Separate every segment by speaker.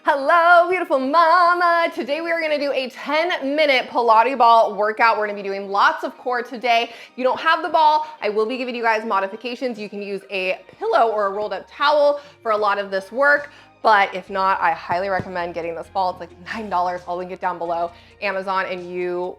Speaker 1: Hello, beautiful mama. Today we are gonna do a 10-minute Pilates ball workout. We're gonna be doing lots of core today. If you don't have the ball, I will be giving you guys modifications. You can use a pillow or a rolled up towel for a lot of this work. But if not, I highly recommend getting this ball. It's like $9. I'll link it down below, Amazon, and you'll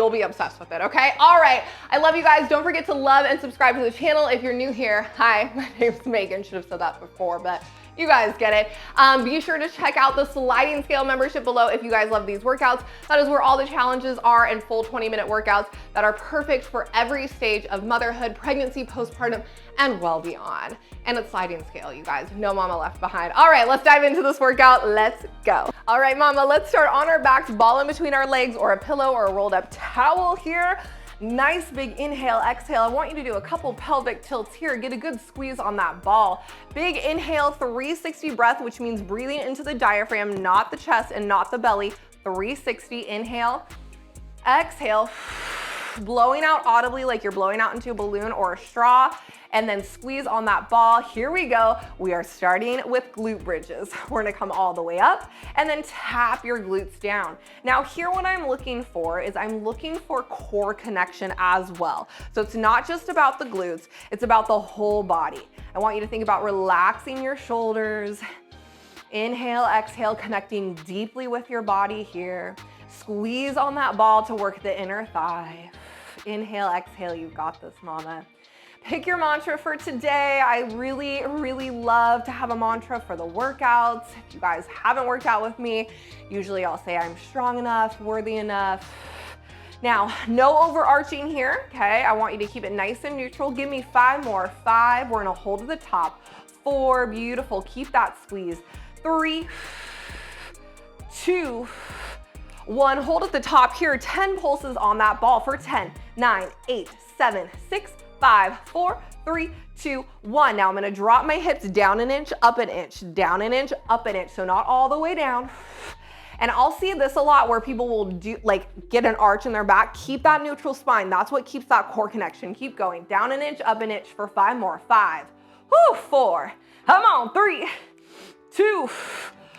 Speaker 1: be obsessed with it, okay? All right, I love you guys. Don't forget to love and subscribe to the channel if you're new here. Hi, my name's Megan. Should have said that before, but you guys get it. Be sure to check out the sliding scale membership below if you guys love these workouts. That is where all the challenges are and full 20-minute workouts that are perfect for every stage of motherhood, pregnancy, postpartum, and well beyond. And it's sliding scale, you guys. No mama left behind. All right, let's dive into this workout. Let's go. All right, mama, let's start on our backs, ball in between our legs or a pillow or a rolled up towel here. Nice big inhale, exhale. I want you to do a couple pelvic tilts here. Get a good squeeze on that ball. Big inhale, 360 breath, which means breathing into the diaphragm, not the chest and not the belly. 360, inhale, exhale, blowing out audibly like you're blowing out into a balloon or a straw, and then squeeze on that ball. Here we go. We are starting with glute bridges. We're gonna come all the way up and then tap your glutes down. Now here what I'm looking for is I'm looking for core connection as well. So it's not just about the glutes, it's about the whole body. I want you to think about relaxing your shoulders. Inhale, exhale, connecting deeply with your body here. Squeeze on that ball to work the inner thigh. Inhale, exhale, you've got this, mama. Pick your mantra for today. I really love to have a mantra for the workouts. If you guys haven't worked out with me, usually I'll say I'm strong enough, worthy enough. Now, no overarching here, okay? I want you to keep it nice and neutral. Give me 5 more. 5, we're gonna hold to the top. 4, beautiful, keep that squeeze. 3, 2, 1, hold at the top here. 10 pulses on that ball for 10, 9, 8, 7, 6, 5, 4, 3, 2, 1. Now I'm gonna drop my hips down an inch, up an inch, down an inch, up an inch. So not all the way down. And I'll see this a lot where people will do get an arch in their back. Keep that neutral spine. That's what keeps that core connection. Keep going. Down an inch, up an inch for 5 more. 5, 4, come on, 3, 2,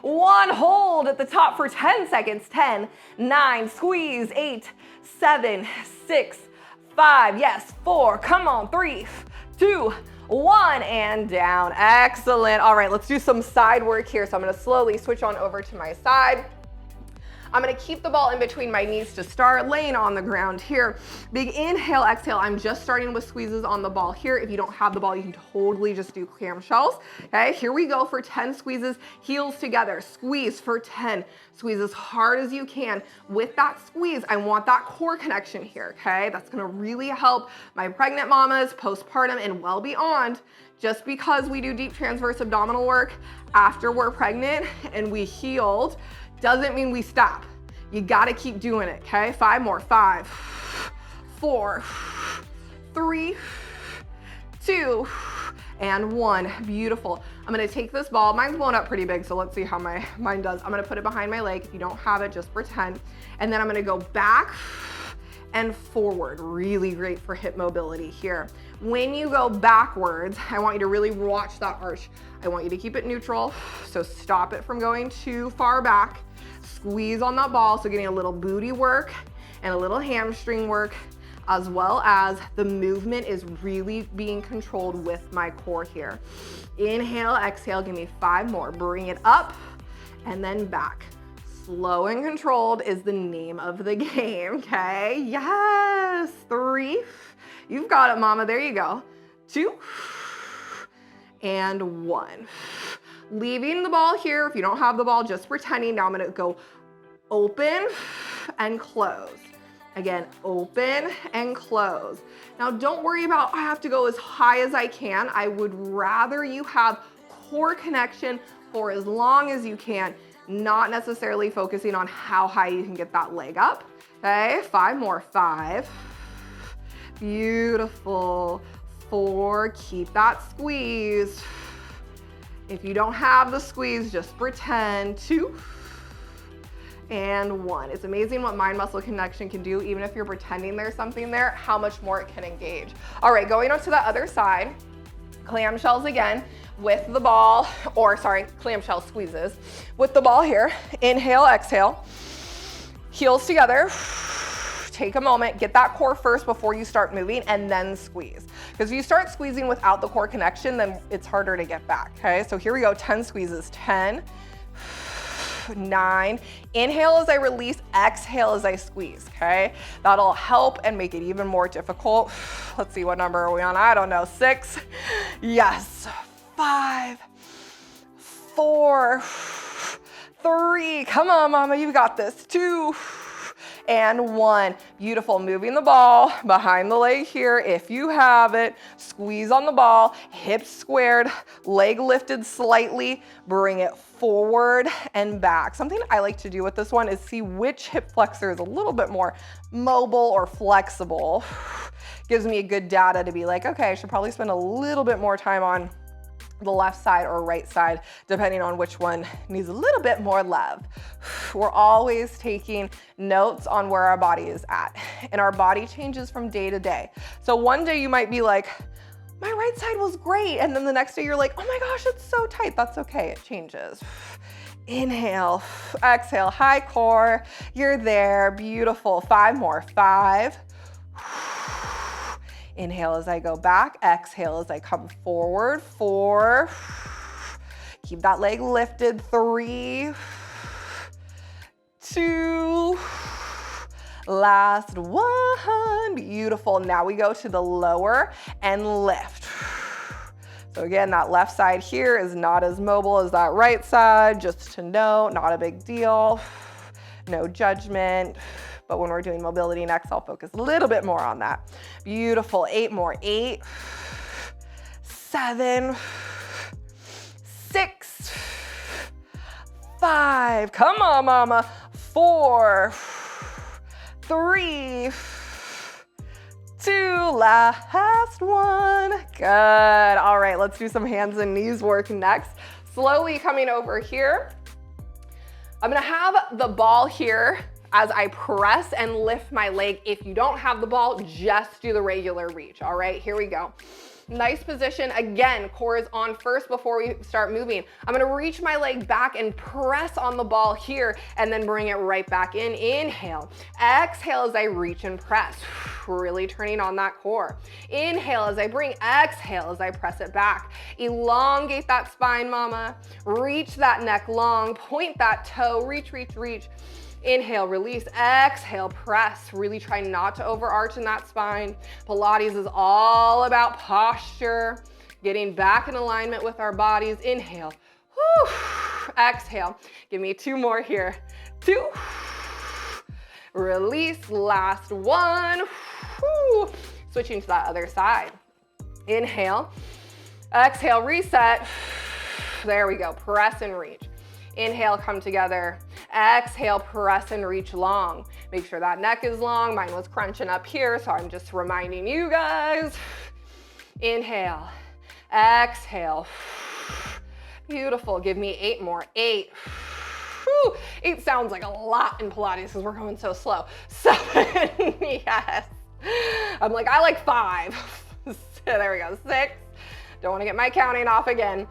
Speaker 1: 1, hold at the top for 10 seconds. 10, 9, squeeze, 8, 7, 6, 5, yes, 4, come on, 3, 2, 1, and down. Excellent. All right, let's do some side work here. So I'm gonna slowly switch on over to my side. I'm gonna keep the ball in between my knees to start, laying on the ground here. Big inhale, exhale. I'm just starting with squeezes on the ball here. If you don't have the ball, you can totally just do clamshells. Okay, here we go for 10 squeezes, heels together. Squeeze for 10. Squeeze as hard as you can. With that squeeze, I want that core connection here, okay? That's gonna really help my pregnant mamas, postpartum, and well beyond. Just because we do deep transverse abdominal work after we're pregnant and we healed, doesn't mean we stop. You gotta keep doing it, okay? 5 more. 5, 4, 3, 2, and 1. Beautiful. I'm gonna take this ball. Mine's blown up pretty big, so let's see how mine does. I'm gonna put it behind my leg. If you don't have it, just pretend. And then I'm gonna go back and forward. Really great for hip mobility here. When you go backwards, I want you to really watch that arch. I want you to keep it neutral, so stop it from going too far back. Squeeze on that ball, so getting a little booty work and a little hamstring work, as well as the movement is really being controlled with my core here. Inhale, exhale, give me 5 more. Bring it up and then back. Slow and controlled is the name of the game, okay? Yes, 3, you've got it, mama, there you go. 2, and 1. Leaving the ball here. If you don't have the ball, just pretending. Now I'm gonna go open and close. Again, open and close. Now don't worry about, I have to go as high as I can. I would rather you have core connection for as long as you can, not necessarily focusing on how high you can get that leg up. Okay, 5 more. 5, beautiful. 4, keep that squeeze. If you don't have the squeeze, just pretend. 2, and 1. It's amazing what mind-muscle connection can do, even if you're pretending there's something there, how much more it can engage. All right, going on to the other side, clamshells again. with the ball, or sorry, clamshell squeezes with the ball here. Inhale, exhale, heels together. Take a moment, get that core first before you start moving, and then squeeze. Because if you start squeezing without the core connection, then it's harder to get back, okay? So here we go, 10 squeezes, 10, 9, inhale as I release, exhale as I squeeze, okay? That'll help and make it even more difficult. Let's see, what number are we on? I don't know, 6, yes, 5, 4, 3, come on mama, you got this, 2, and 1. Beautiful. Moving the ball behind the leg here if you have it. Squeeze on the ball, hips squared, leg lifted slightly, bring it forward and back. Something I like to do with this one is see which hip flexor is a little bit more mobile or flexible. Gives me a good data to be like, okay, I should probably spend a little bit more time on the left side or right side, depending on which one needs a little bit more love. We're always taking notes on where our body is at, and our body changes from day to day. So one day you might be like, my right side was great, and then the next day you're like, oh my gosh, it's so tight. That's okay, it changes. Inhale, exhale, high core, you're there, beautiful. 5 more, 5. Inhale as I go back, exhale as I come forward, 4. Keep that leg lifted, 3, 2, last 1, beautiful. Now we go to the lower and lift. So again, that left side here is not as mobile as that right side, just to note, not a big deal, no judgment. But when we're doing mobility next, I'll focus a little bit more on that. Beautiful, 8 more, 8, 7, 6, 5, come on mama, 4, 3, 2, last 1, good. All right, let's do some hands and knees work next. Slowly coming over here. I'm gonna have the ball here as I press and lift my leg. If you don't have the ball, just do the regular reach, all right? Here we go. Nice position. Again, core is on first before we start moving. I'm gonna reach my leg back and press on the ball here and then bring it right back in. Inhale. Exhale as I reach and press. Really turning on that core. Inhale as I bring, exhale as I press it back. Elongate that spine, mama. Reach that neck long, point that toe, reach, reach, reach. Inhale, release, exhale, press. Really try not to overarch in that spine. Pilates is all about posture, getting back in alignment with our bodies. Inhale, whew. Exhale. Give me 2 more here. 2, release, last 1. Whew. Switching to that other side. Inhale, exhale, reset. There we go, press and reach. Inhale, come together. Exhale, press and reach long. Make sure that neck is long. Mine was crunching up here, so I'm just reminding you guys. Inhale, exhale. Beautiful, give me 8 more, 8. Whew. 8 sounds like a lot in Pilates because we're going so slow. 7, yes. I'm like, I like 5. There we go, 6. Don't want to get my counting off again.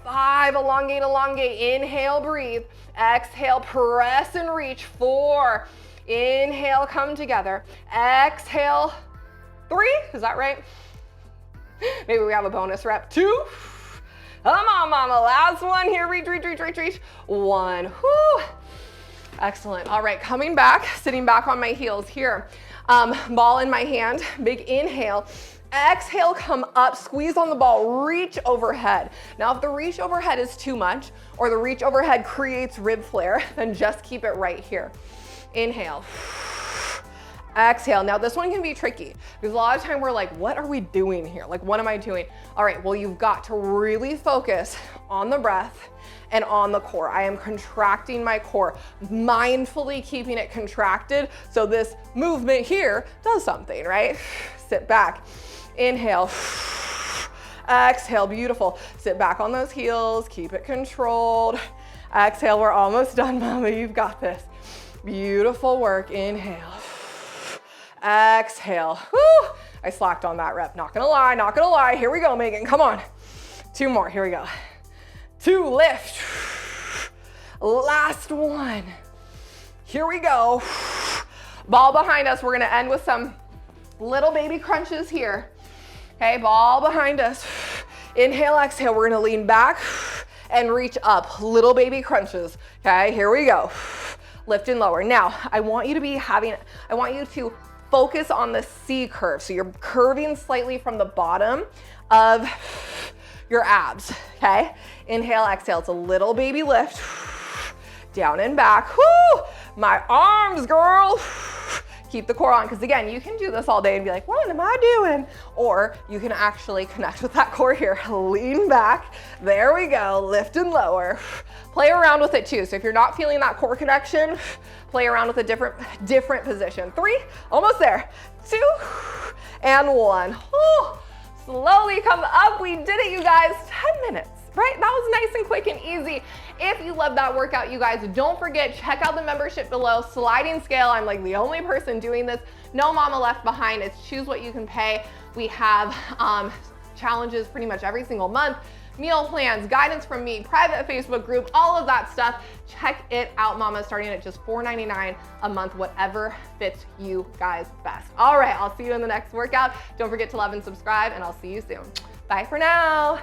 Speaker 1: 5, elongate, elongate. Inhale, breathe. Exhale, press and reach. 4, inhale, come together. Exhale, 3, is that right? Maybe we have a bonus rep. 2, come on, mama. Last one here. Reach, reach, reach, reach, reach. 1, whew. Excellent. All right, coming back, sitting back on my heels here. Ball in my hand, big inhale. Exhale, come up, squeeze on the ball, reach overhead. Now, if the reach overhead is too much or the reach overhead creates rib flare, then just keep it right here. Inhale, exhale. Now, this one can be tricky because a lot of time we're like, what are we doing here? Like, what am I doing? All right, well, you've got to really focus on the breath and on the core. I am contracting my core, mindfully keeping it contracted so this movement here does something, right? Sit back. Inhale, exhale, beautiful. Sit back on those heels, keep it controlled. Exhale, we're almost done, mama, you've got this. Beautiful work, inhale, exhale. Woo! I slacked on that rep, not gonna lie, here we go, Megan, come on. 2 more, here we go. 2, lift. Last one. Here we go. Ball behind us. We're gonna end with some little baby crunches here. Okay, ball behind us. Inhale, exhale, we're gonna lean back and reach up. Little baby crunches. Okay, here we go. Lift and lower. Now, I want you to focus on the C curve. So you're curving slightly from the bottom of your abs, okay? Inhale, exhale, it's a little baby lift. Down and back. Woo! My arms, girl. Keep the core on, because again, you can do this all day and be like, what am I doing? Or you can actually connect with that core here. Lean back. There we go. Lift and lower. Play around with it too. So if you're not feeling that core connection, play around with a different position. 3, almost there. 2, and 1. Woo! Slowly come up. We did it, you guys. 10 minutes, right? That was nice and quick and easy. If you love that workout, you guys, don't forget, check out the membership below. Sliding scale. I'm like the only person doing this. No mama left behind. It's choose what you can pay. We have challenges pretty much every single month. Meal plans, guidance from me, private Facebook group, all of that stuff. Check it out, mama, starting at just $4.99 a month, whatever fits you guys best. All right, I'll see you in the next workout. Don't forget to love and subscribe, and I'll see you soon. Bye for now.